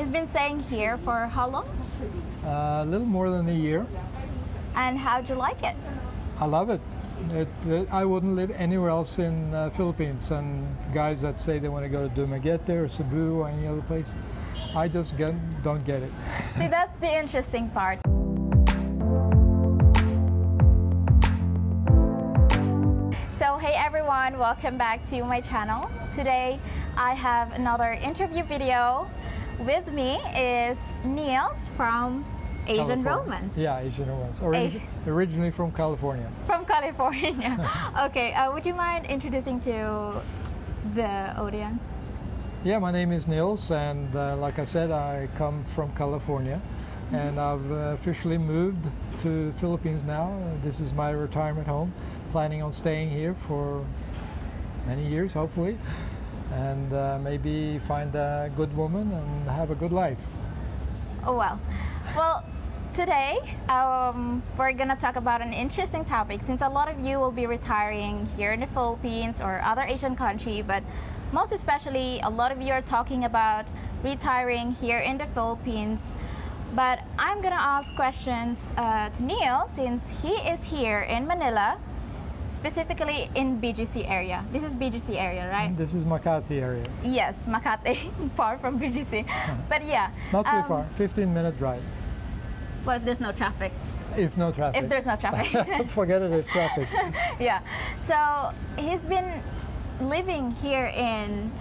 He's been staying here for how long? A little more than a year. And how'd you like it? I love it. I wouldn't live anywhere else in Philippines. And guys that say they want to go to Dumaguete or Cebu or any other place, I just don't get it. See, that's the interesting part. So hey everyone, welcome back to my channel. Today I have another interview video. With me is Nils from Asian Romance. Yeah, Asian Romance. Originally from California. From California. Okay, would you mind introducing to the audience? Yeah, my name is Nils, and like I said, I come from California, and I've officially moved to the Philippines now. This is my retirement home. Planning on staying here for many years, hopefully, and maybe find a good woman and have a good life. Oh well. Well, today we're gonna talk about an interesting topic, since a lot of you will be retiring here in the Philippines or other Asian country, but most especially a lot of you are talking about retiring here in the Philippines. But I'm gonna ask questions to Neil, since he is here in Manila, specifically in BGC area. This is BGC area, right? This is Makati area. Yes, Makati, far from BGC. But yeah. Not too far, 15-minute drive. Well, if there's no traffic. If no traffic. If there's no traffic. Forget it, it's traffic. Yeah. So he's been living here in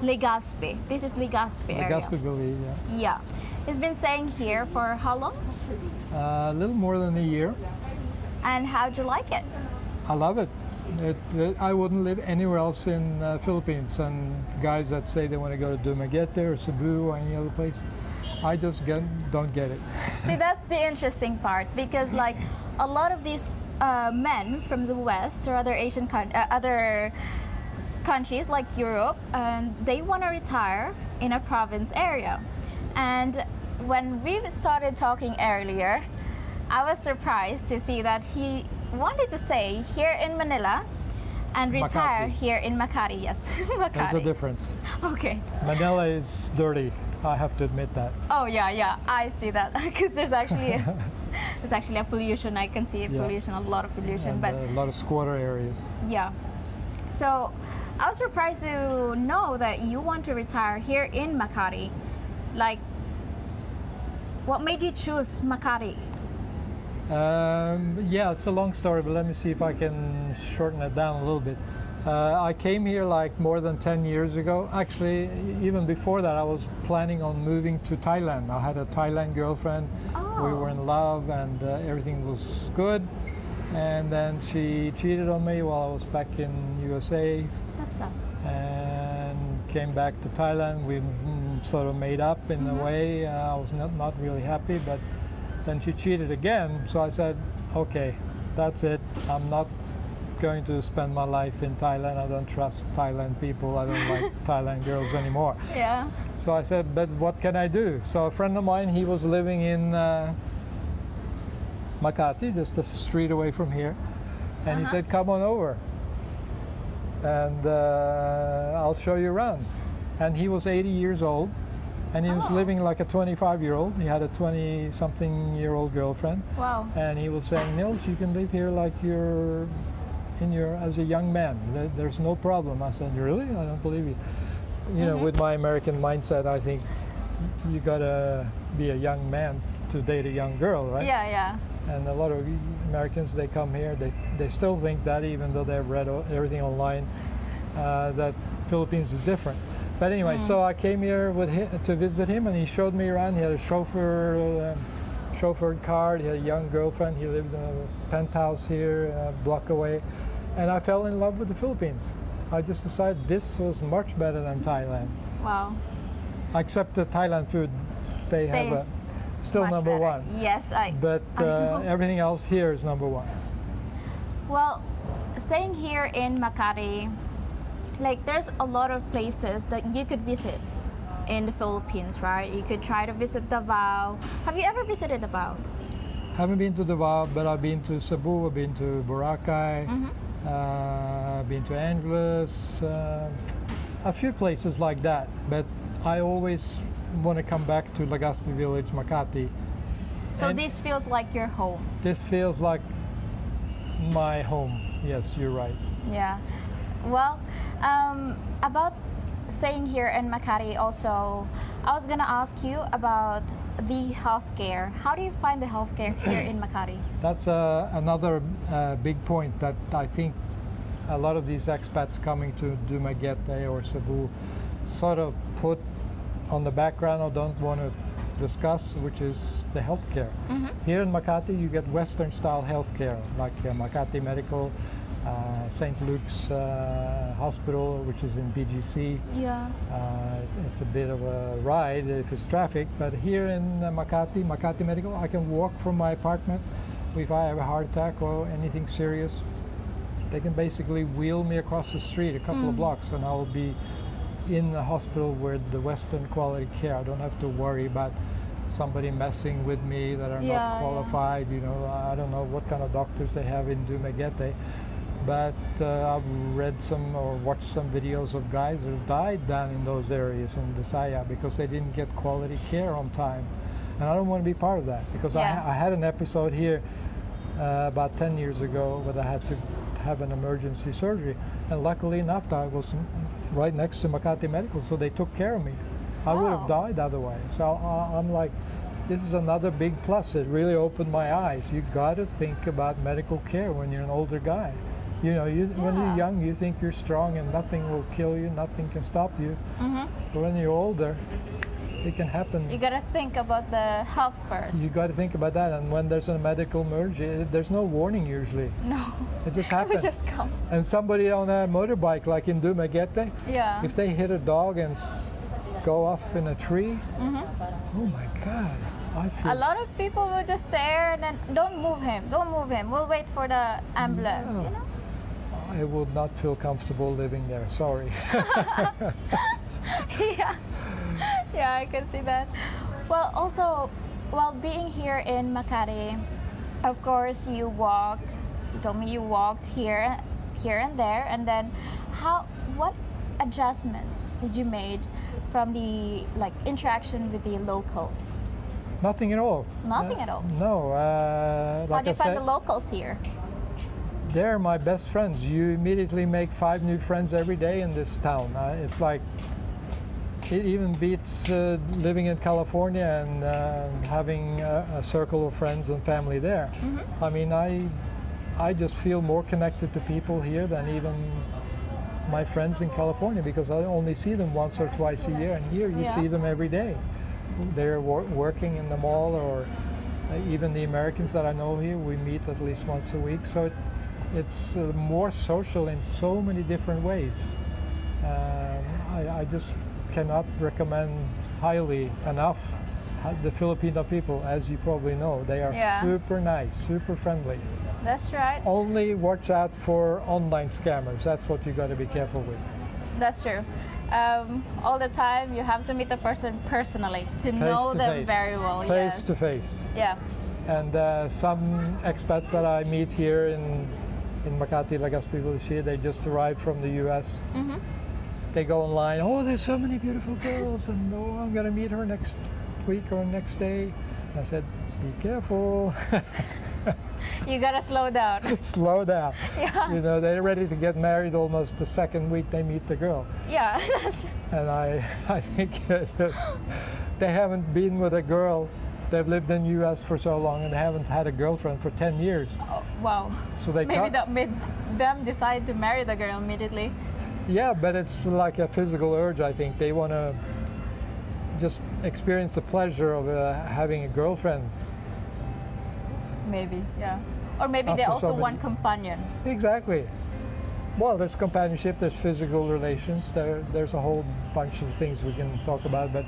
Legazpi. This is Legazpi area. Legazpi Gully, yeah. Yeah. He's been staying here for how long? A little more than a year. And how'd you like it? I love it. I wouldn't live anywhere else in Philippines. And guys that say they want to go to Dumaguete or Cebu or any other place, I just don't get it. See, that's the interesting part, because like a lot of these men from the West or other Asian other countries like Europe, they want to retire in a province area. And when we started talking earlier, I was surprised to see that he wanted to stay here in Manila and retire Makati. here in Makati. Yes, Makati. There's a difference. Okay. Manila is dirty. I have to admit that. Oh yeah, I see that, because there's actually a pollution. I can see pollution, a lot of pollution, And but a lot of squatter areas. yeah. So I was surprised to know that you want to retire here in Makati. Like, what made you choose Makati? Yeah, it's a long story, but let me see if I can shorten it down a little bit. I came here like more than 10 years ago. Actually, even before that, I was planning on moving to Thailand. I had a Thailand girlfriend. Oh. We were in love, and everything was good. And then she cheated on me while I was back in USA. What's up? And came back to Thailand. We sort of made up in a way. I was not really happy, but then she cheated again. So I said, okay, that's it. I'm not going to spend my life in Thailand. I don't trust Thailand people. I don't like Thailand girls anymore. Yeah. So I said, but what can I do? So a friend of mine, he was living in Makati, just a street away from here. And he said, come on over. And I'll show you around. And he was 80 years old, and he was living like a 25-year-old. He had a 20-something-year-old girlfriend. Wow. And he was saying, Nils, you can live here like you're as a young man. There's no problem. I said, really? I don't believe you. You know, with my American mindset, I think you gotta be a young man to date a young girl, right? Yeah. And a lot of Americans, they come here, they still think that, even though they've read everything online, that Philippines is different. But anyway, so I came here to visit him, and he showed me around. He had a chauffeured car. He had a young girlfriend. He lived in a penthouse here, a block away. And I fell in love with the Philippines. I just decided this was much better than Thailand. Wow. Except the Thailand food, they have still number one. Yes, But everything else here is number one. Well, staying here in Makati, like there's a lot of places that you could visit in the Philippines, right? You could try to visit Davao. Have you ever visited Davao? Haven't been to Davao, but I've been to Cebu, I've been to Boracay, been to Angeles, a few places like that. But I always want to come back to Legazpi village, Makati. So And this feels like your home. this feels like my home. Yes, you're right. Yeah. Well, about staying here in Makati also, I was gonna ask you about the healthcare. How do you find the healthcare here in Makati? That's another big point that I think a lot of these expats coming to Dumaguete or Cebu sort of put on the background or don't want to discuss, which is the healthcare. Here in Makati, you get Western style healthcare, like Makati Medical, St. Luke's Hospital, which is in BGC. Yeah. It's a bit of a ride if it's traffic, but here in Makati Medical, I can walk from my apartment. If I have a heart attack or anything serious, they can basically wheel me across the street a couple of blocks, and I'll be in the hospital where the Western quality care. I don't have to worry about somebody messing with me that are not qualified. You know, I don't know what kind of doctors they have in Dumaguete, but I've read some or watched some videos of guys who died down in those areas in Visaya because they didn't get quality care on time. And I don't want to be part of that, because I had an episode here about 10 years ago where I had to have an emergency surgery, and luckily enough I was right next to Makati Medical, so they took care of me. I would have died otherwise. So I'm like, this is another big plus. It really opened my eyes. You got to think about medical care when you're an older guy. You know, when you're young, you think you're strong and nothing will kill you, nothing can stop you. But when you're older, it can happen. You gotta think about the health first. You got to think about that. And when there's a medical emergency, there's no warning usually. No. It just It happens. would just come. And somebody on a motorbike, like in Dumaguete, Yeah. if they hit a dog and go off in a tree, oh my God, I feel A lot of people will just stare and then don't move him, we'll wait for the ambulance, you know? I would not feel comfortable living there, sorry. Yeah. Yeah, I can see that. Well, also, while being here in Makati, of course you told me you walked here and there, and then what adjustments did you made from the interaction with the locals? Nothing at all. Nothing at all. No, How like do I you find said, the locals here? they're my best friends. You immediately make 5 new friends every day in this town. It's like, it even beats living in California and having a circle of friends and family there. I mean, I just feel more connected to people here than even my friends in California, because I only see them once or twice a year, and here you see them every day. They're working in the mall, or even the Americans that I know here, we meet at least once a week. So it's more social in so many different ways. I just cannot recommend highly enough the Filipino people. As you probably know, they are super nice, super friendly. That's right. Only watch out for online scammers. That's what you got to be careful with. That's true. All the time you have to meet the person personally to know them very well. Face to face. Yeah. And some expats that I meet here in Makati, Legazpi village, they just arrived from the US. They go online, oh, there's so many beautiful girls, and oh, I'm going to meet her next week or next day. I said, be careful. You gotta slow down. Slow down. Yeah. You know, they're ready to get married almost the second week they meet the girl. Yeah, that's true. And I think they haven't been with a girl. They've lived in the U.S. for so long, and they haven't had a girlfriend for 10 years. Oh, wow. So they maybe that made them decide to marry the girl immediately. Yeah, but it's like a physical urge, I think. They want to just experience the pleasure of having a girlfriend. Maybe, yeah. Or maybe they also want companion. Exactly. Well, there's companionship, there's physical relations, there's a whole bunch of things we can talk about, but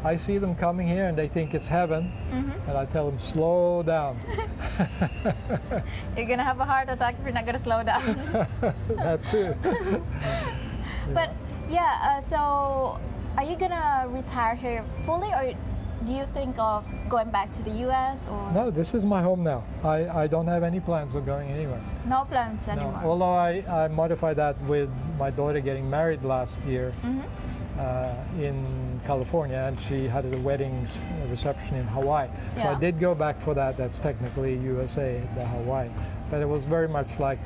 I see them coming here and they think it's heaven, and I tell them, slow down. You're gonna have a heart attack if you're not gonna slow down. That too. But yeah, so are you gonna retire here fully, or do you think of going back to the US? Or No, this is my home now. I don't have any plans of going anywhere. no plans anymore? No. Although I modified that with my daughter getting married last year. in California, and she had a wedding reception in Hawaii. So I Yeah. did go back for that. That's technically USA, the Hawaii, but it was very much like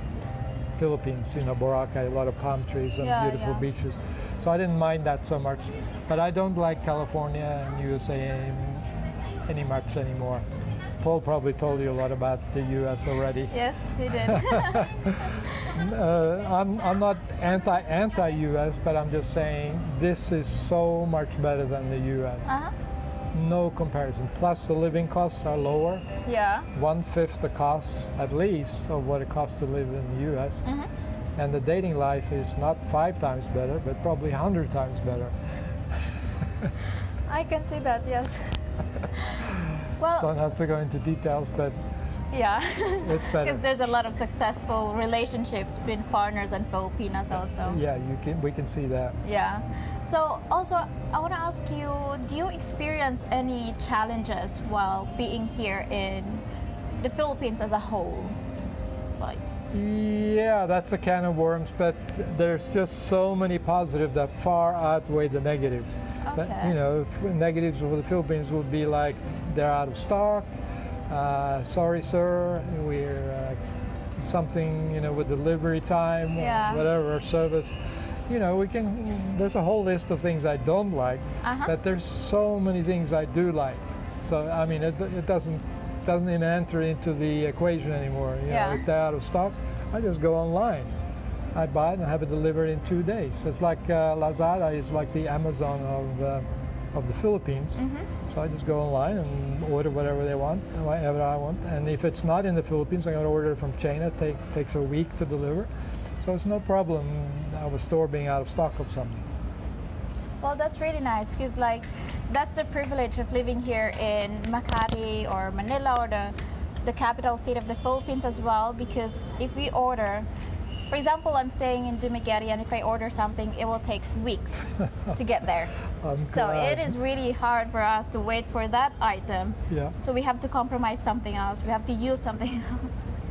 Philippines, you know, Boracay, a lot of palm trees and Yeah, beautiful yeah. beaches. So I didn't mind that so much, but I don't like California and USA any much anymore. Paul probably told you a lot about the US already. Yes, he did. I'm not anti-US, but I'm just saying this is so much better than the US. Uh-huh. No comparison. Plus the living costs are lower, Yeah. 1/5 the cost at least of what it costs to live in the US. Mhm. And the dating life is not 5 times better, but probably 100 times better. I can see that, yes. Well, Don't have to go into details, but yeah. it's better. Because there's a lot of successful relationships between foreigners and Filipinos also. Yeah, we can see that. Yeah. So also, I want to ask you, do you experience any challenges while being here in the Philippines as a whole? Like, Yeah, that's a can of worms, but there's just so many positives that far outweigh the negatives. But, Okay. you know, negatives for the Philippines would be like they're out of stock. Sorry, sir, we're something, you know, with delivery time, Yeah. whatever service. You know, there's a whole list of things I don't like, Uh-huh. but there's so many things I do like. So, I mean, it doesn't even enter into the equation anymore. You Yeah. know, if they're out of stock, I just go online. I buy it and have it delivered in 2 days. It's like Lazada is like the Amazon of the Philippines. Mhm. So I just go online and order whatever they want, whatever I want. And if it's not in the Philippines, I'm going to order it from China. It takes a week to deliver. So it's no problem of a store being out of stock of something. Well, that's really nice because, like, that's the privilege of living here in Makati or Manila or the capital city of the Philippines as well. Because if we order, for example, I'm staying in Dumaguete, and if I order something, it will take weeks to get there. I'm So glad. it is really hard for us to wait for that item. Yeah, So we have to compromise something else. We have to use something else.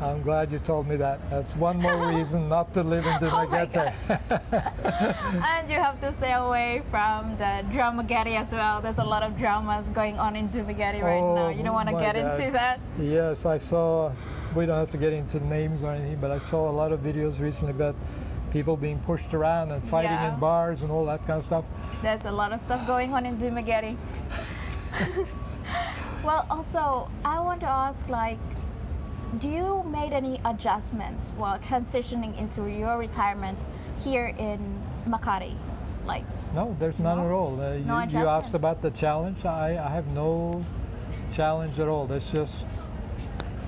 I'm glad you told me that. That's one more reason not to live in Oh my Dumaguete. And you have to stay away from the Dumaguete as well. There's a lot of dramas going on in Dumaguete right Oh, now. You don't want to my get God. into that. Yes, I saw, we don't have to get into names or anything, but I saw a lot of videos recently about people being pushed around and fighting Yeah. in bars and all that kind of stuff. There's a lot of stuff going on in Dumaguete. Well, also, I want to ask, like, do you made any adjustments while transitioning into your retirement here in Makati? Like, No, there's none No? at all. No You asked adjustments? about the challenge. I have no challenge at all. There's just,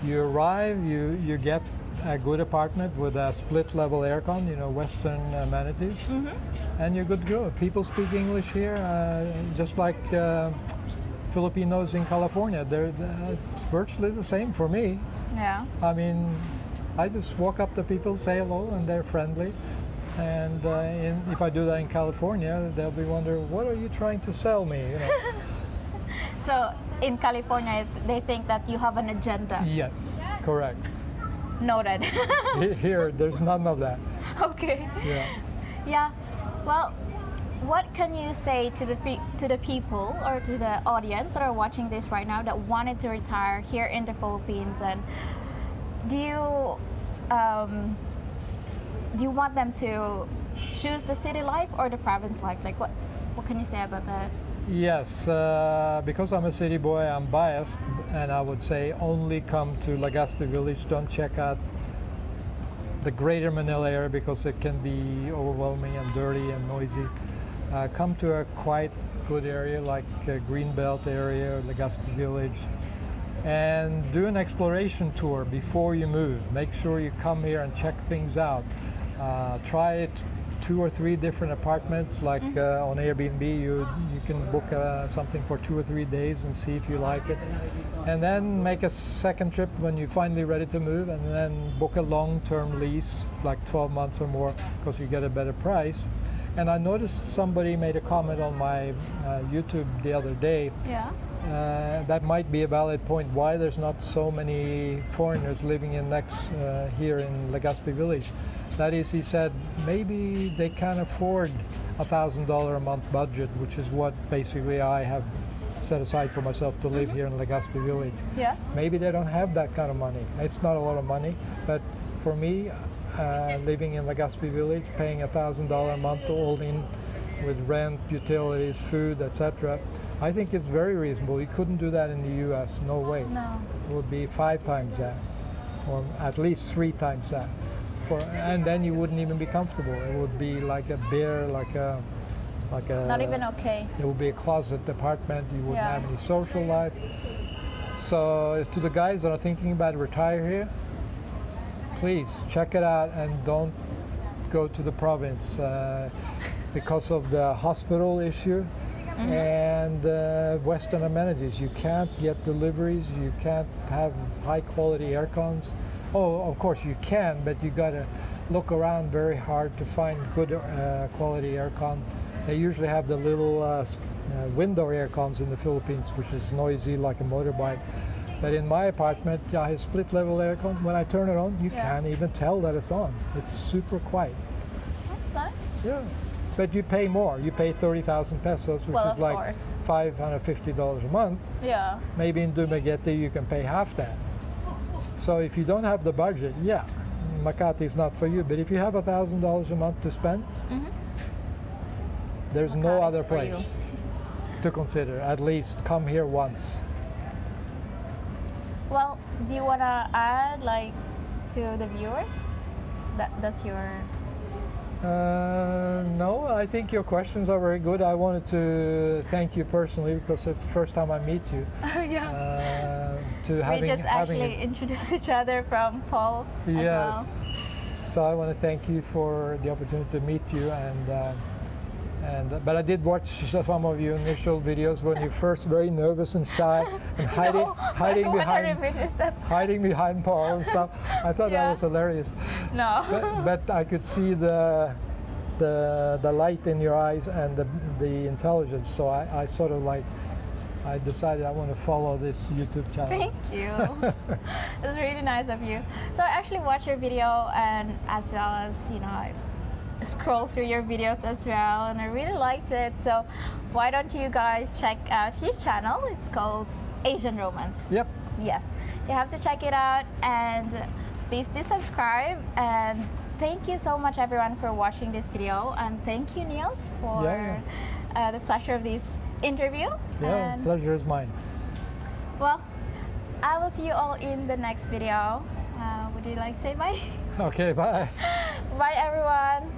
you arrive, you get a good apartment with a split level aircon, you know, Western amenities, and you're good to go. People speak English here, just like Filipinos in California. It's virtually the same for me. yeah. I mean, I just walk up to people, say hello, and they're friendly. And if I do that in California, they'll be wondering, what are you trying to sell me? You know? So in California, they think that you have an agenda. Yes, correct. Noted. Here, there's none of that. Okay. Yeah. Yeah. Well, what can you say to the people or to the audience that are watching this right now that wanted to retire here in the Philippines? And do you want them to choose the city life or the province life? Like, what can you say about that? Yes, because I'm a city boy, I'm biased, and I would say only come to Legazpi Village. Don't check out the greater Manila area because it can be overwhelming and dirty and noisy. Come to a quite good area like Greenbelt area or Legazpi Village and do an exploration tour before you move. Make sure you come here and check things out. Try it 2 or 3 different apartments, like on Airbnb. You can book something for 2 or 3 days and see if you like it, and then make a second trip when you're finally ready to move, and then book a long-term lease, like 12 months or more, because you get a better price. And I noticed somebody made a comment on my YouTube the other day. Yeah. that might be a valid point why there's not so many foreigners living in next here in Legazpi village. That is, he said, maybe they can't afford $1,000 a month budget, which is what basically I have set aside for myself to live here in Legazpi village. Yeah. Maybe they don't have that kind of money. It's not a lot of money, but for me, living in Legazpi village, paying $1,000 a month all in with rent, utilities, food, etc., I think it's very reasonable. You couldn't do that in the U.S. No way. No. It would be 5 times that, or at least 3 times that. And then you wouldn't even be comfortable. It would be like a bare, like a. Not even okay. It would be a closet apartment. You wouldn't have any social life. So to the guys that are thinking about retire here, please check it out and don't go to the province because of the hospital issue. And Western amenities. You can't get deliveries. You can't have high quality air cons. Oh, of course you can, but you got to look around very hard to find good quality air con. They usually have the little window air cons in the Philippines, which is noisy like a motorbike. But in my apartment, I have split level air con. When I turn it on, you can't even tell that it's on. It's super quiet. That's nice. Yeah. But you pay more. You pay 30,000 pesos, which is like $550 a month. Yeah. Maybe in Dumaguete you can pay half that. So if you don't have the budget, yeah, Makati is not for you. But if you have $1,000 a month to spend, there's Makati no other is for place you. to consider. At least come here once. Well, do you want to add like to the viewers? That's your... No, I think your questions are very good. I wanted to thank you personally because it's the first time I meet you. Yeah. To We just actually introduced each other from Paul as well. So I want to thank you for the opportunity to meet you, but I did watch some of your initial videos when you're first very nervous and shy and hiding behind Paul and stuff. I thought that was hilarious. No. But I could see the light in your eyes and the intelligence. So I sort of like, I decided I want to follow this YouTube channel. Thank you. It was really nice of you. So I actually watched your video, and as well as, I scroll through your videos as well, and I really liked it. So why don't you guys check out his channel? It's called Asian Romance. Yep. Yes, you have to check it out, and please do subscribe. And thank you so much everyone for watching this video, and thank you Nils for the pleasure of this interview. Yeah, and pleasure is mine. well, I will see you all in the next video. Would you like to say bye? Okay, bye. Bye everyone.